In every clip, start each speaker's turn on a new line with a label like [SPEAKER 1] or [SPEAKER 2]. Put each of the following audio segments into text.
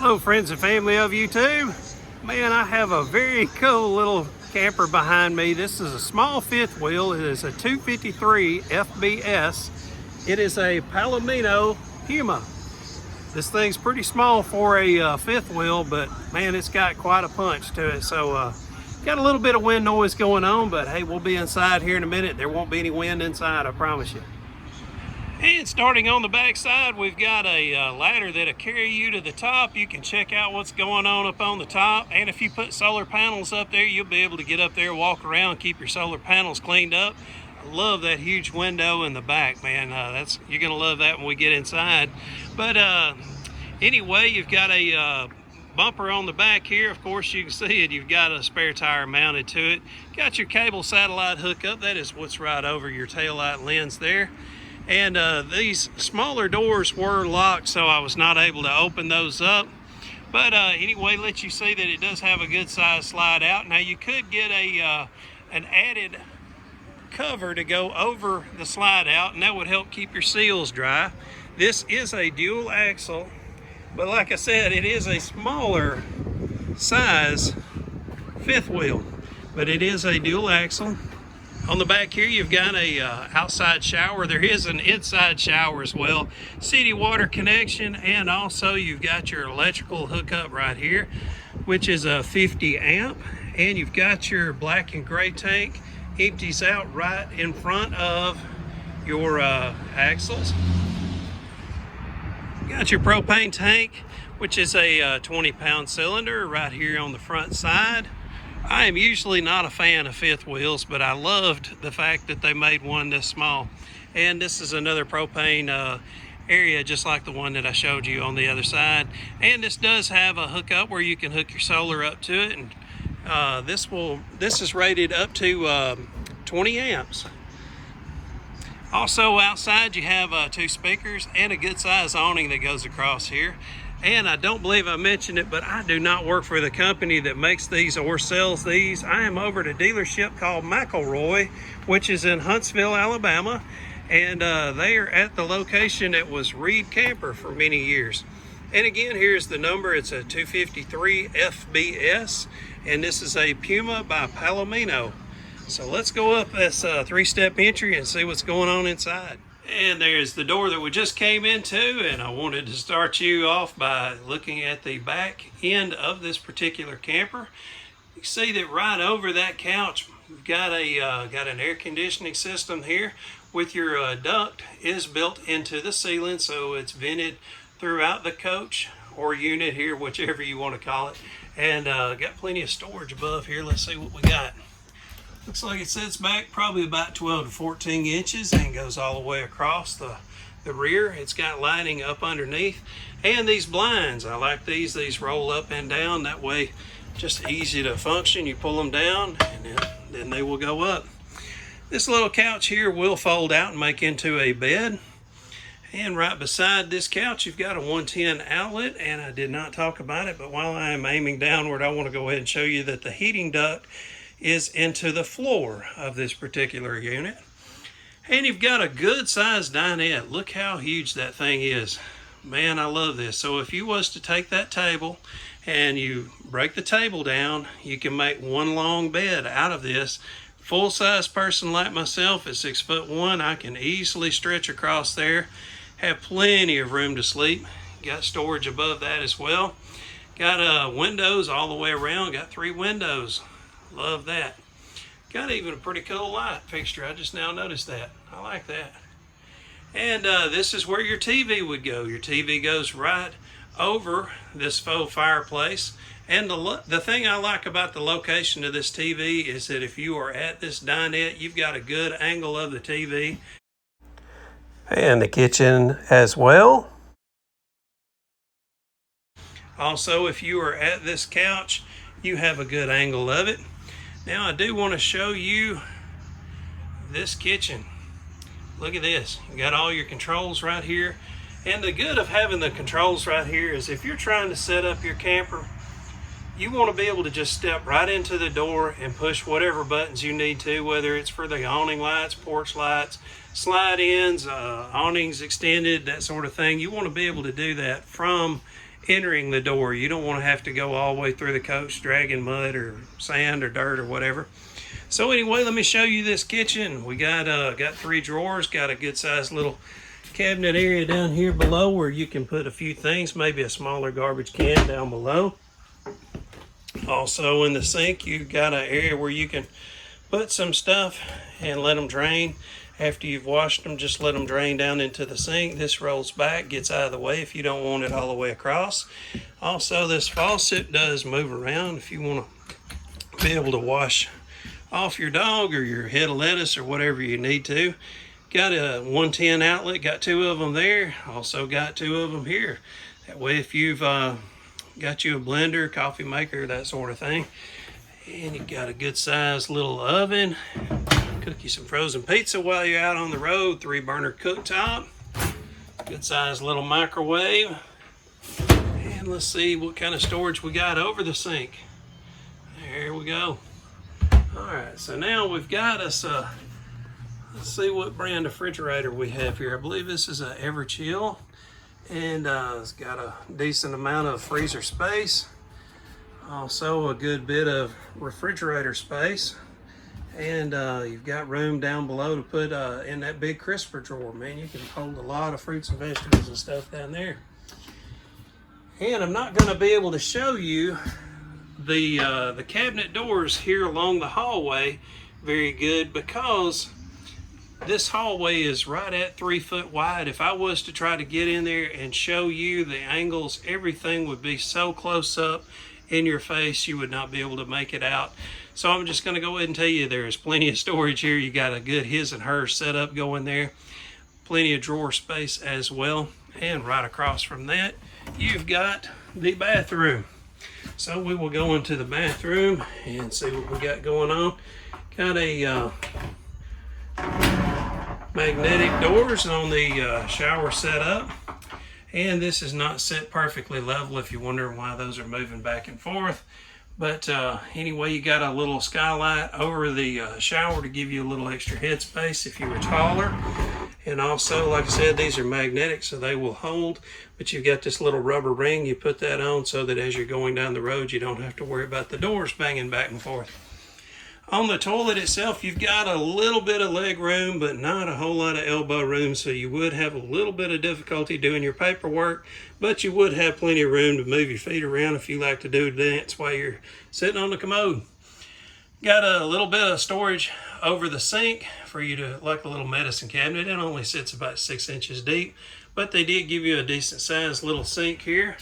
[SPEAKER 1] Hello friends and family of YouTube. Man, I have a very cool little camper behind me. This is a small fifth wheel. It is a 253 FBS. It is a Palomino Puma. This thing's pretty small for a fifth wheel, but man, it's got quite a punch to it. So got a little bit of wind noise going on, but hey, we'll be inside here in a minute. There won't be any wind inside, I promise you. And starting on the back side, we've got a ladder that'll carry you to the top. You can check out what's going on up on the top. And if you put solar panels up there, you'll be able to get up there, walk around, keep your solar panels cleaned up. I love that huge window in the back, man. You're gonna love that when we get inside. But anyway, you've got a bumper on the back here. Of course, you can see it. You've got a spare tire mounted to it. Got your cable satellite hookup. That is what's right over your taillight lens there. And these smaller doors were locked, so I was not able to open those up. But anyway, let you see that it does have a good size slide out. Now you could get an added cover to go over the slide out, and that would help keep your seals dry. This is a dual axle, but like I said, it is a smaller size fifth wheel, but it is a dual axle. On the back here, you've got a outside shower. There is an inside shower as well. City water connection, and also you've got your electrical hookup right here, which is a 50 amp. And you've got your black and gray tank. Empties out right in front of your axles. You got your propane tank, which is a 20-pound cylinder right here on the front side. I am usually not a fan of fifth wheels, but I loved the fact that they made one this small. And this is another propane area, just like the one that I showed you on the other side. And this does have a hookup where you can hook your solar up to it. And this is rated up to 20 amps. Also outside, you have 2 speakers and a good size awning that goes across here. And I don't believe I mentioned it, but I do not work for the company that makes these or sells these. I am over at a dealership called McElroy, which is in Huntsville, Alabama. And they are at the location that was Reed Camper for many years. And again, here's the number. It's a 253 FBS. And this is a Puma by Palomino. So let's go up this 3-step entry and see what's going on inside. And there's the door that we just came into, and I wanted to start you off by looking at the back end of this particular camper. You see that right over that couch, we've got an air conditioning system here with your duct is built into the ceiling, so it's vented throughout the coach or unit here, whichever you want to call it. And got plenty of storage above here. Let's see what we got. Looks like it sits back probably about 12 to 14 inches and goes all the way across the rear. It's got lighting up underneath. And these blinds, I like these. These roll up and down. That way, just easy to function. You pull them down and then they will go up. This little couch here will fold out and make into a bed. And right beside this couch, you've got a 110 outlet. And I did not talk about it, but while I am aiming downward, I want to go ahead and show you that the heating duct is into the floor of this particular unit. And you've got a good sized dinette. Look how huge that thing is. Man, I love this. So if you was to take that table and you break the table down, you can make one long bed out of this. Full size person like myself at 6'1", I can easily stretch across there. Have plenty of room to sleep. Got storage above that as well. Got windows all the way around. Got 3 windows. Love that. Got even a pretty cool light fixture. I just now noticed that. I like that. And this is where your TV would go. Your TV goes right over this faux fireplace. And the thing I like about the location of this TV is that if you are at this dinette, you've got a good angle of the TV. And the kitchen as well. Also, if you are at this couch, you have a good angle of it. Now I do want to show you this kitchen. Look at this. You got all your controls right here. And the good of having the controls right here is if you're trying to set up your camper, you want to be able to just step right into the door and push whatever buttons you need to, whether it's for the awning lights, porch lights, slide ins, awnings extended, that sort of thing. You want to be able to do that from entering the door. You don't want to have to go all the way through the coach dragging mud or sand or dirt or whatever. So anyway, let me show you this kitchen. We got 3 drawers, got a good sized little cabinet area down here below where you can put a few things, maybe a smaller garbage can down below. Also in the sink, you've got an area where you can put some stuff and let them drain. After you've washed them, just let them drain down into the sink. This rolls back, gets out of the way if you don't want it all the way across. Also, this faucet does move around if you want to be able to wash off your dog or your head of lettuce or whatever you need to. Got a 110 outlet, got 2 of them there. Also got 2 of them here. That way if you've got you a blender, coffee maker, that sort of thing. And you got a good sized little oven. Cook you some frozen pizza while you're out on the road. 3 burner cooktop. Good sized little microwave. And let's see what kind of storage we got over the sink. There we go. Alright, so now we've got us let's see what brand of refrigerator we have here. I believe this is a Everchill, and it's got a decent amount of freezer space. Also a good bit of refrigerator space. And you've got room down below to put in that big crisper drawer. Man, you can hold a lot of fruits and vegetables and stuff down there. And I'm not going to be able to show you the cabinet doors here along the hallway very good because this hallway is right at 3 foot wide. If I was to try to get in there and show you the angles, everything would be so close up in your face you would not be able to make it out. So I'm just going to go ahead and tell you there is plenty of storage here. You got a good his and hers setup going there. Plenty of drawer space as well. And right across from that, you've got the bathroom. So we will go into the bathroom and see what we got going on. Got a magnetic doors on the shower setup. And this is not set perfectly level if you're wondering why those are moving back and forth. But anyway, you got a little skylight over the shower to give you a little extra headspace if you were taller. And also, like I said, these are magnetic, so they will hold. But you've got this little rubber ring. You put that on so that as you're going down the road, you don't have to worry about the doors banging back and forth. On the toilet itself, you've got a little bit of leg room, but not a whole lot of elbow room, so you would have a little bit of difficulty doing your paperwork, but you would have plenty of room to move your feet around if you like to do a dance while you're sitting on the commode. Got a little bit of storage over the sink for you to, like a little medicine cabinet. It only sits about 6 inches deep, but they did give you a decent sized little sink here.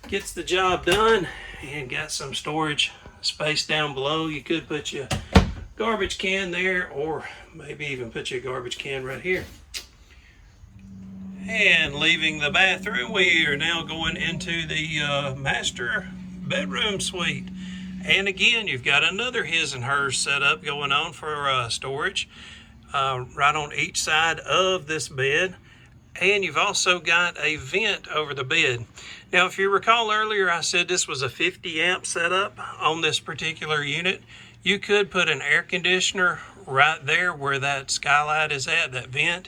[SPEAKER 1] Gets the job done, and got some storage space down below. You could put your garbage can there, or maybe even put your garbage can right here. And leaving the bathroom, we are now going into the master bedroom suite. And again, you've got another his and hers setup going on for storage right on each side of this bed. And you've also got a vent over the bed. Now, if you recall earlier, I said this was a 50 amp setup on this particular unit. You could put an air conditioner right there where that skylight is at, that vent.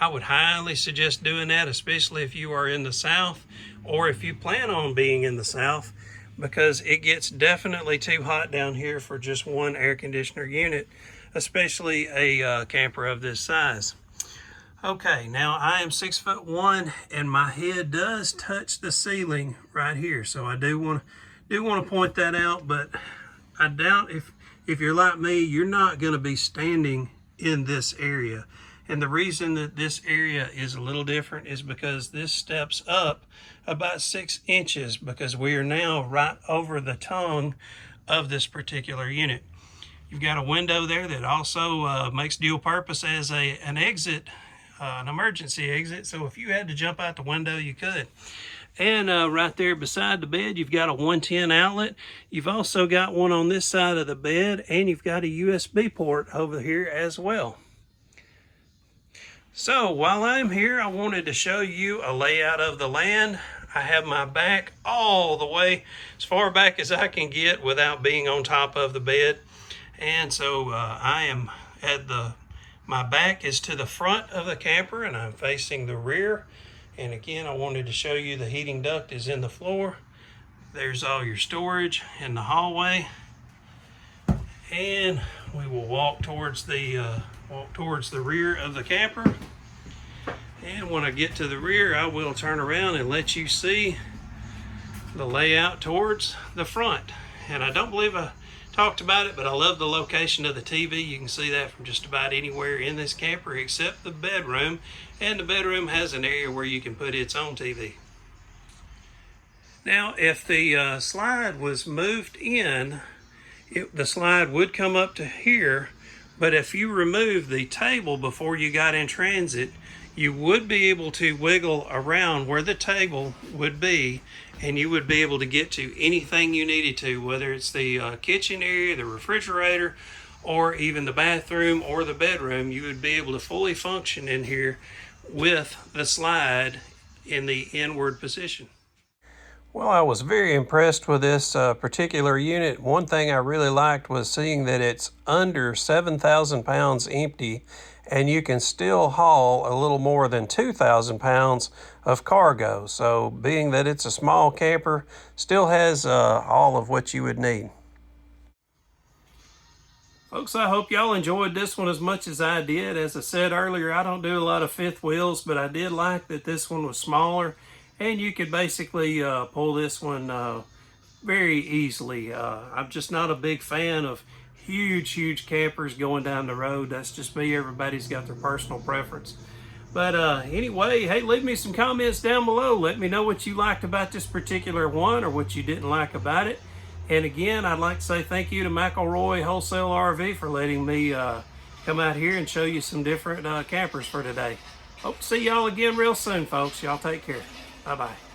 [SPEAKER 1] I would highly suggest doing that, especially if you are in the South or if you plan on being in the South, because it gets definitely too hot down here for just one air conditioner unit, especially a camper of this size. Okay, now I am 6'1" and my head does touch the ceiling right here, so I do want to point that out. But I doubt if you're like me, you're not going to be standing in this area. And the reason that this area is a little different is because this steps up about 6 inches, because we are now right over the tongue of this particular unit. You've got a window there that also makes dual purpose as an exit. An emergency exit, so if you had to jump out the window, you could. And right there beside the bed, you've got a 110 outlet. You've also got one on this side of the bed, and you've got a USB port over here as well. So while I'm here, I wanted to show you a layout of the land. I have my back all the way as far back as I can get without being on top of the bed. And so I am at my back is to the front of the camper, and I'm facing the rear. And again, I wanted to show you the heating duct is in the floor. There's all your storage in the hallway. And we will walk towards the rear of the camper. And when I get to the rear, I will turn around and let you see the layout towards the front. And I don't believe I talked about it, but I love the location of the TV. You can see that from just about anywhere in this camper except the bedroom. And the bedroom has an area where you can put its own TV. Now, if the slide was moved in, the slide would come up to here, but if you remove the table before you got in transit, you would be able to wiggle around where the table would be, and you would be able to get to anything you needed to, whether it's the kitchen area, the refrigerator, or even the bathroom or the bedroom. You would be able to fully function in here with the slide in the inward position. Well, I was very impressed with this particular unit. One thing I really liked was seeing that it's under 7,000 pounds empty, and you can still haul a little more than 2,000 pounds of cargo. So being that it's a small camper, still has all of what you would need. Folks, I hope y'all enjoyed this one as much as I did. As I said earlier, I don't do a lot of fifth wheels, but I did like that this one was smaller, and you could basically pull this one very easily. I'm just not a big fan of huge campers going down the road. That's just me. Everybody's got their personal preference. But anyway, hey, leave me some comments down below. Let me know what you liked about this particular one or what you didn't like about it. And again, I'd like to say thank you to McElroy Wholesale RV for letting me come out here and show you some different campers for today. Hope to see y'all again real soon, folks. Y'all take care. Bye-bye.